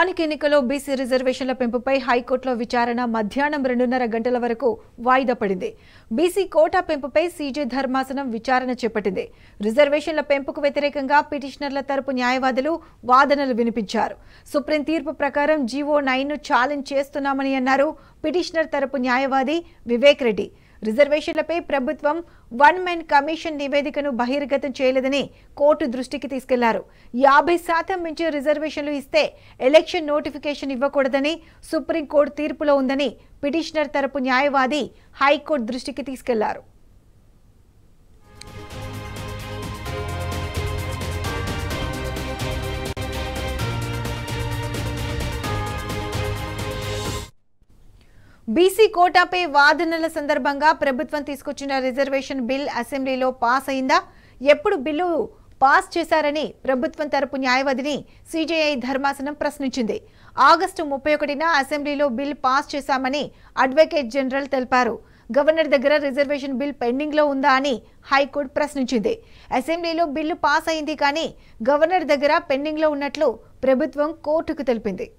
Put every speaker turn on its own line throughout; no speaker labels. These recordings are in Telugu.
స్థానిక ఎన్నికల్లో బీసీ రిజర్వేషన్ల పెంపుపై హైకోర్టులో విచారణ మధ్యాహ్నం 2:30 గంటల వరకు వాయిదా పడింది. బీసీ కోటా పెంపుపై సీజే ధర్మాసనం విచారణ చేపట్టింది. రిజర్వేషన్ల పెంపుకు వ్యతిరేకంగా పిటిషనర్ల తరపు న్యాయవాదులు వాదనలు వినిపించారు. సుప్రీం తీర్పు ప్రకారం జీవో 9ను ఛాలెంజ్ చేస్తున్నామని అన్నారు పిటిషనర్ తరపు న్యాయవాది వివేక్ రెడ్డి. రిజర్వేషన్లపై ప్రభుత్వం వన్ మెన్ కమిషన్ నివేదికను బహిర్గతం చేయలేదని కోర్టు దృష్టికి తీసుకెళ్లారు. 50% మించి రిజర్వేషన్లు ఇస్తే ఎలక్షన్ నోటిఫికేషన్ ఇవ్వకూడదని సుప్రీంకోర్టు తీర్పులో ఉందని పిటిషనర్ తరపు న్యాయవాది హైకోర్టు దృష్టికి తీసుకెళ్లారు. బీసీ కోటాపై వాదనల సందర్భంగా ప్రభుత్వం తీసుకొచ్చిన రిజర్వేషన్ బిల్ అసెంబ్లీలో పాస్ అయిందా? ఎప్పుడు బిల్లు పాస్ చేశారని ప్రభుత్వం తరపు న్యాయవాదిని సీజేఐ ధర్మాసనం ప్రశ్నించింది. ఆగస్టు 31న అసెంబ్లీలో బిల్ పాస్ చేశామని అడ్వకేట్ జనరల్ తెలిపారు. గవర్నర్ దగ్గర రిజర్వేషన్ బిల్ పెండింగ్ లో ఉందా అని హైకోర్టు ప్రశ్నించింది. అసెంబ్లీలో బిల్లు పాస్ అయింది కానీ గవర్నర్ దగ్గర పెండింగ్ లో ఉన్నట్లు ప్రభుత్వం కోర్టుకు తెలిపింది.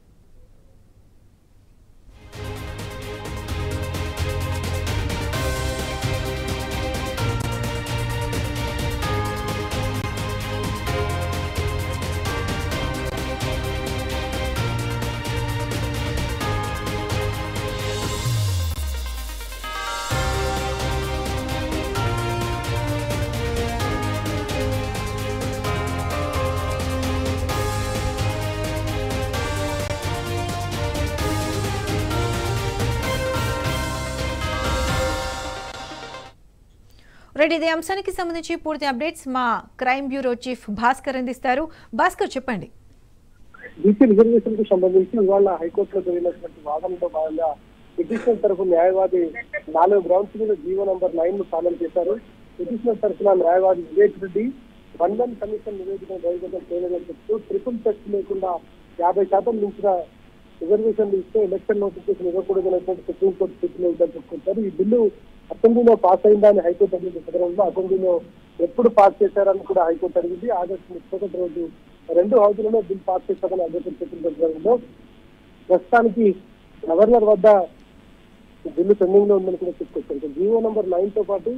రెడ్డి, ఇదే అంశానికి సంబంధించి పూర్తి అప్డేట్స్ మా క్రైమ్ బ్యూరో చీఫ్ భాస్కర్ అందిస్తారు. భాస్కర్, చెప్పండి.
బీసీ రిజర్వేషన్ కు సంబంధించి ఇవాళ హైకోర్టులో జరిగినటువంటి వాదనలో భాగంగా పిటిషనర్ తరఫు న్యాయవాది 4 గ్రౌండ్స్ మీద జీవో నంబర్ 9ను ఛాలెంజ్ చేశారు. పిటిషనర్ తరఫున న్యాయవాది Vivek Reddy one men commission నివేదికను బహిర్గతం చేయలేదని చెప్తూ ట్రిపుల్ టెస్ట్ లేకుండా 50% మించిన రిజర్వేషన్లు ఇస్తే ఎలక్షన్ నోటిఫికేషన్ ఇవ్వకూడదనేటువంటి సుప్రీంకోర్టు తీర్పులో ఉందని చెప్పుకుంటారు. ఈ బిల్లు అసెంబ్లీలో పాస్ అయిందా అని హైకోర్టు అడిగిన సందర్భంలో అసెంబ్లీలో ఎప్పుడు పాస్ చేశారని కూడా హైకోర్టు అడిగింది. ఆగస్టు 31 రోజు 2 హౌజులలో బిల్ పాస్ చేశారని అడ్వకేట్ చెప్పిన సందర్భంలో ప్రస్తుతానికి గవర్నర్ వద్ద బిల్లు పెండింగ్ లో ఉందని కూడా చెప్పుకొచ్చారు. జీవో నంబర్ 9తో పాటు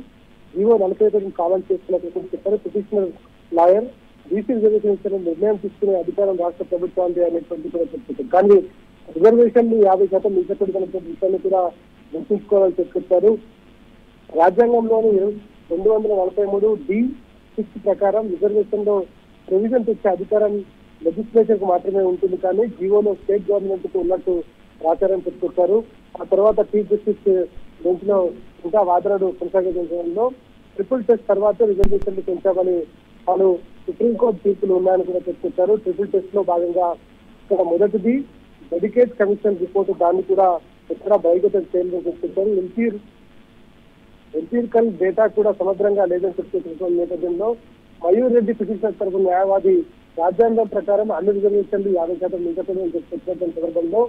జీవో 41ను కామెంట్ చేస్తున్నట్టు చెప్పారు. పిటిషనర్ లాయర్ బీసీ రిజర్వేషన్ నిర్ణయం తీసుకునే అధికారం రాష్ట్ర ప్రభుత్వానికి అనేటువంటి కూడా చెప్పుకొచ్చారు. కానీ రిజర్వేషన్లు 50% మించకూడదనేటువంటి విషయాన్ని కూడా గుర్తుంచుకోవాలని చెప్పుకొచ్చారు. రాజ్యాంగంలోని 243(d)6 ప్రకారం రిజర్వేషన్ లో ప్రొవిజన్ తెచ్చే అధికారం లెజిస్లేచర్ కు మాత్రమే ఉంటుంది, కానీ జీవోలో స్టేట్ గవర్నమెంట్ కు ఉన్నట్టు ఆచారం చెప్పుకొచ్చారు. ఆ తర్వాత చీఫ్ జస్టిస్ బెంచ్ లో ఇంకా వాదనలు కొనసాగించడంలో ట్రిపుల్ టెస్ట్ తర్వాత రిజర్వేషన్లు పెంచామని వాళ్ళు సుప్రీంకోర్టు తీర్పులు ఉన్నాయని కూడా చెప్పుకొచ్చారు. ట్రిపుల్ టెస్ట్ లో భాగంగా ఇక్కడ మొదటిది డెడికేట్ కమిషన్ రిపోర్టు, దాన్ని కూడా ఎక్కడ బహిర్గతం చేయాలని చెప్పుకొచ్చారు. ఎంపీరికల్ డేటా కూడా సమగ్రంగా లేదని చెప్పుకుంటున్న నేపథ్యంలో మయూర్ రెడ్డి పిటిషనర్ తరపు న్యాయవాది రాజ్యాంగం ప్రకారం అన్ని రిజర్వేషన్లు 50% మించకూడదని చెప్పుకొచ్చిన సందర్భంలో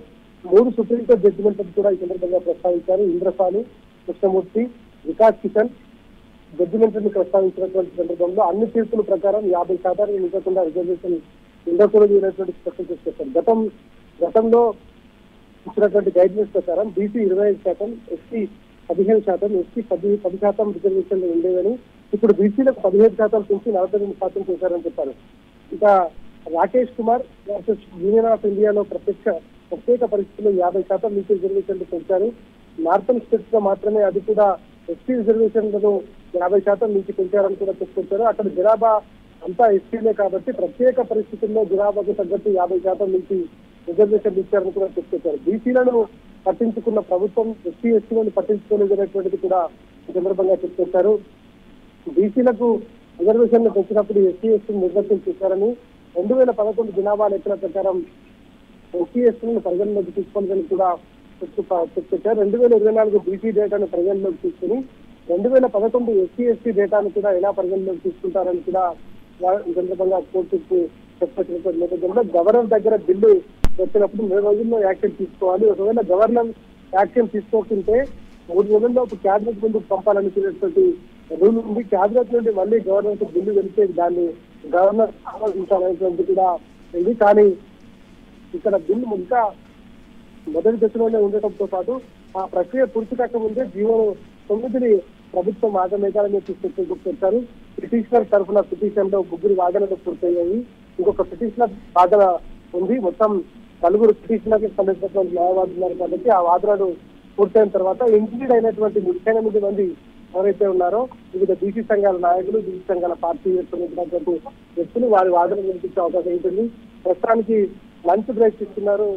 3 సుప్రీంకోర్టు జడ్జిమెంట్లను కూడా ఈ సందర్భంగా ప్రస్తావించారు. ఇంద్రసాని, కృష్ణమూర్తి, వికాస్ కిషన్ జడ్జిమెంట్లను ప్రస్తావించినటువంటి సందర్భంలో అన్ని తీర్పుల ప్రకారం 50% మించకుండా రిజర్వేషన్ ఉండకూడదు అనేటువంటి స్పష్టం చేసుకొచ్చారు. గతంలో ఇచ్చినటువంటి గైడ్లైన్స్ ప్రకారం బీసీ 25%, ఎస్సీ 15%, ఎస్సీ 10% రిజర్వేషన్లు ఉండేవని ఇప్పుడు బీసీలకు 15% పెంచి 42% చేశారని చెప్పారు. ఇక Rakesh Kumar versus union of ఇండియాలో ప్రత్యేక పరిస్థితుల్లో 50% నుంచి రిజర్వేషన్లు పెంచారు. నార్థన్ స్టేట్స్ లో మాత్రమే అది కూడా ఎస్సీ రిజర్వేషన్లను 50% నుంచి పెంచారని కూడా చెప్పుకొచ్చారు. అక్కడ జనాభా అంతా ఎస్సీలే కాబట్టి ప్రత్యేక పరిస్థితుల్లో జనాభాకు తగ్గట్టు 50% నుంచి రిజర్వేషన్లు ఇచ్చారని కూడా చెప్పుకొచ్చారు. బీసీలను పట్టించుకున్న ప్రభుత్వం ఎస్సీలను పట్టించుకోలేదు అనేటువంటిది కూడా ఈ సందర్భంగా చెప్పుకొచ్చారు. బీసీలకు రిజర్వేషన్లు పెంచినప్పుడు ఎస్సీలను నిర్లక్ష్యం చేశారని 2011 జనాభా లెక్కల ప్రకారం ఎస్సీలను పరిగణలోకి తీసుకోవాలని కూడా చెప్పుకొచ్చారు. 2024 బీసీ డేటాను పరిగణలోకి తీసుకుని 2011 ఎస్సీ డేటాను కూడా ఎలా పరిగణలోకి తీసుకుంటారని కూడా ఈ సందర్భంగా కోర్టుకు చెప్పినటువంటి నేపథ్యంలో గవర్నర్ దగ్గర బిల్లు వచ్చినప్పుడు 3 రోజుల్లో యాక్షన్ తీసుకోవాలి. ఒకవేళ గవర్నర్ యాక్షన్ తీసుకోకుంటే 3 రోజుల్లోపు క్యాబినెట్ ముందుకు పంపాలనుకునేటువంటి రూల్ ఉంది. క్యాబినెట్ నుండి మళ్ళీ గవర్నర్ కు బిల్లు వెళ్తే దాన్ని గవర్నర్ ఆమోదించాలనేటువంటి కూడా ఉంది. కానీ ఇక్కడ బిల్లు ఇంకా మొదటి దశలోనే ఉండటంతో పాటు ఆ ప్రక్రియ పూర్తి కాకముందే జీవో 9ని ప్రభుత్వం వాదనలు తీసుకొచ్చారు. పిటిషనర్ తరఫున పిటిషన్ లో 3 వాదనలు పూర్తయ్యాయి. ఇంకొక పిటిషనర్ వాదన ఉంది. మొత్తం 4 పిటిషనర్లకు సంబంధించినటువంటి న్యాయవాదులు ఉన్నారు కాబట్టి ఆ వాదనలు పూర్తయిన తర్వాత ఇంక్లూడ్ అయినటువంటి 38 మంది ఎవరైతే ఉన్నారో వివిధ బీసీ సంఘాల నాయకులు, బీసీ సంఘాల పార్టీ సంబంధించినటువంటి వ్యక్తులు వారి వాదనలు వినిపించే అవకాశం ఉంటుంది. ప్రస్తుతానికి లంచ్ బ్రేక్ ఇస్తున్నారు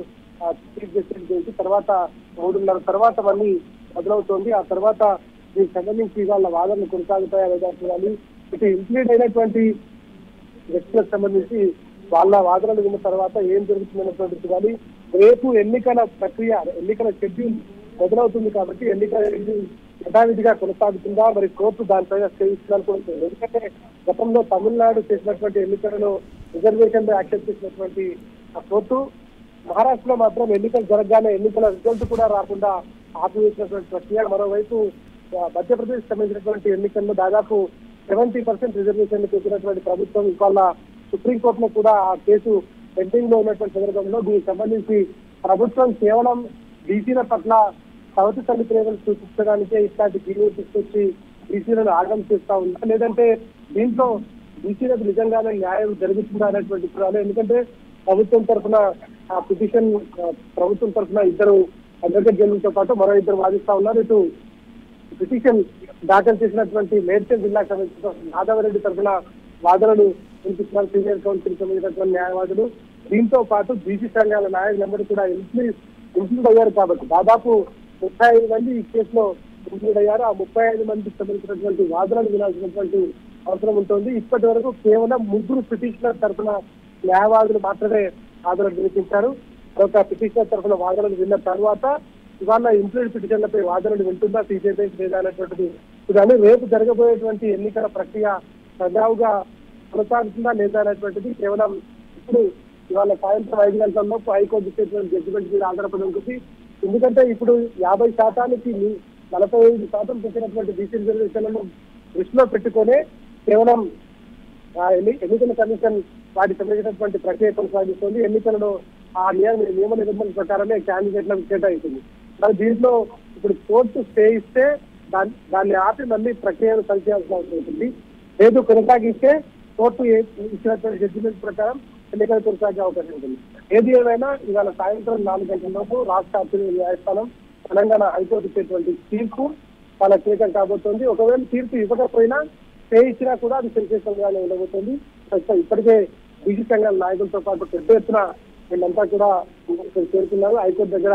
చీఫ్ జస్టిస్ గురించి. తర్వాత 3:30 తర్వాత మళ్ళీ మొదలవుతోంది. ఆ తర్వాత దీనికి సంబంధించి వాళ్ళ వాదనలు కొనసాగుతాయా లేదా చూడాలి. ఇటు ఇంక్లూడ్ అయినటువంటి వ్యక్తులకు సంబంధించి వాళ్ళ వాదనలు విన్న తర్వాత ఏం జరుగుతుందన్నటువంటి చూడాలి. రేపు ఎన్నికల ప్రక్రియ, ఎన్నికల షెడ్యూల్ మొదలవుతుంది కాబట్టి ఎన్నికల షెడ్యూల్ యథావిధిగా కొనసాగుతుందా, మరి కోర్టు దానిపైన స్టే ఇస్తుందనుకుంటుంది. ఎందుకంటే గతంలో తమిళనాడు చేసినటువంటి ఎన్నికలలో రిజర్వేషన్ యాక్సెప్ట్ చేసినటువంటి ఆ కోర్టు మహారాష్ట్రలో మాత్రం ఎన్నికలు జరగగానే ఎన్నికల రిజల్ట్ కూడా రాకుండా ఆపివేసినటువంటి ప్రక్రియ. మరోవైపు మధ్యప్రదేశ్ సంబంధించినటువంటి ఎన్నికల్లో దాదాపు 70% రిజర్వేషన్లు పెట్టినటువంటి ప్రభుత్వం ఇవాళ సుప్రీంకోర్టులో కూడా ఆ కేసు పెండింగ్ లో ఉన్నటువంటి సందర్భంలో దీనికి సంబంధించి ప్రభుత్వం కేవలం బీసీల పట్ల సవతి తల్లి ప్రేమలు సూచించడానికే ఇట్లాంటి బిల్లు తీసుకొచ్చి బీసీలను ఆగం చేస్తా ఉందా, లేదంటే దీంట్లో బీసీలకు నిజంగానే న్యాయం జరుగుతుందా అనేటువంటి విషయాలు. ఎందుకంటే ప్రభుత్వం తరఫున ఆ పిటిషన్ ప్రభుత్వం తరఫున 2 అడ్వకేట్ జనరల్తో పాటు మరో 2 వాదిస్తా ఉన్నారు. ఇటు పిటిషన్ దాఖలు చేసినటువంటి మేడ్చల్ జిల్లాకు సంబంధించిన మాధవరెడ్డి తరఫున వాదనలు వినిపిస్తున్నారు సీనియర్ కౌన్సిల్ సంబంధించినటువంటి న్యాయవాదులు. దీంతో పాటు బీసీ సంఘాల నాయకులందరూ కూడా ఇంక్లూడ్ అయ్యారు కాబట్టి దాదాపు 35 మంది ఈ కేసులో ఇంక్లూడ్ అయ్యారు. ఆ 35 మందికి సంబంధించినటువంటి వాదనలు వినాల్సినటువంటి అవసరం ఉంటుంది. ఇప్పటి వరకు కేవలం 3 పిటిషనర్ తరఫున న్యాయవాదులు మాత్రమే వాదనలు వినిపించారు. ఒక పిటిషనర్ తరఫున వాదనలు విన్న తర్వాత ఇవాళ ఇంక్లూడ్ పిటిషన్లపై వాదనలు వింటుందా సీజేపీ లేదా అనేటువంటిది. కానీ రేపు జరగబోయేటువంటి ఎన్నికల ప్రక్రియ సజావుగా కొనసాగుతుందా లేదా అనేటువంటిది కేవలం ఇప్పుడు ఇవాళ సాయంత్రం 5 గంటలలోపు హైకోర్టు ఇచ్చేటువంటి జడ్జిమెంట్ మీద ఆధారపడి ఉంటుంది. ఎందుకంటే ఇప్పుడు 50% 45% పెట్టినటువంటి బీసీ రిజర్వేషన్లను దృష్టిలో పెట్టుకునే కేవలం ఎన్నికల కమిషన్ వాటికి సంబంధించినటువంటి ప్రక్రియ కొనసాగిస్తుంది. ఎన్నికలలో ఆ నియమ నిబంధనల ప్రకారమే క్యాండిడేట్లకు కేటాయించింది. మరి దీంట్లో ఇప్పుడు కోర్టు స్టే ఇస్తే దాన్ని ఆపి మళ్ళీ ప్రక్రియను కలిసేయాల్సిన అవసరం ఉంటుంది. లేదు కొనసాగిస్తే కోర్టు ఇచ్చినటువంటి జడ్జిమెంట్ ప్రకారం ఎన్నికలు కొనసాగే అవకాశం ఉంటుంది. ఏది ఏమైనా ఇవాళ సాయంత్రం 4 గంటలలోపు రాష్ట్ర అత్యున్నత న్యాయస్థానం తెలంగాణ హైకోర్టు ఇచ్చేటువంటి తీర్పు వాళ్ళ కీలకం కాబోతోంది. ఒకవేళ తీర్పు ఇవ్వకపోయినా స్టే ఇచ్చినా కూడా అది సెన్సేషన్గానే ఉండబోతుంది. ఇప్పటికే బీసీ సంఘాల నాయకులతో పాటు పెద్ద ఎత్తున వీళ్ళంతా కూడా చేరుకున్నారు. హైకోర్టు దగ్గర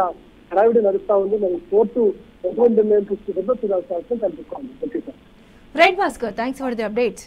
హడావిడి నడుస్తా ఉంది. మరి కోర్టు ఎటువంటి నిర్ణయం తీసుకుంటుందో చూడాల్సిన అవసరం కనిపిస్తోంది.
Right Bhaskar, thanks for the updates.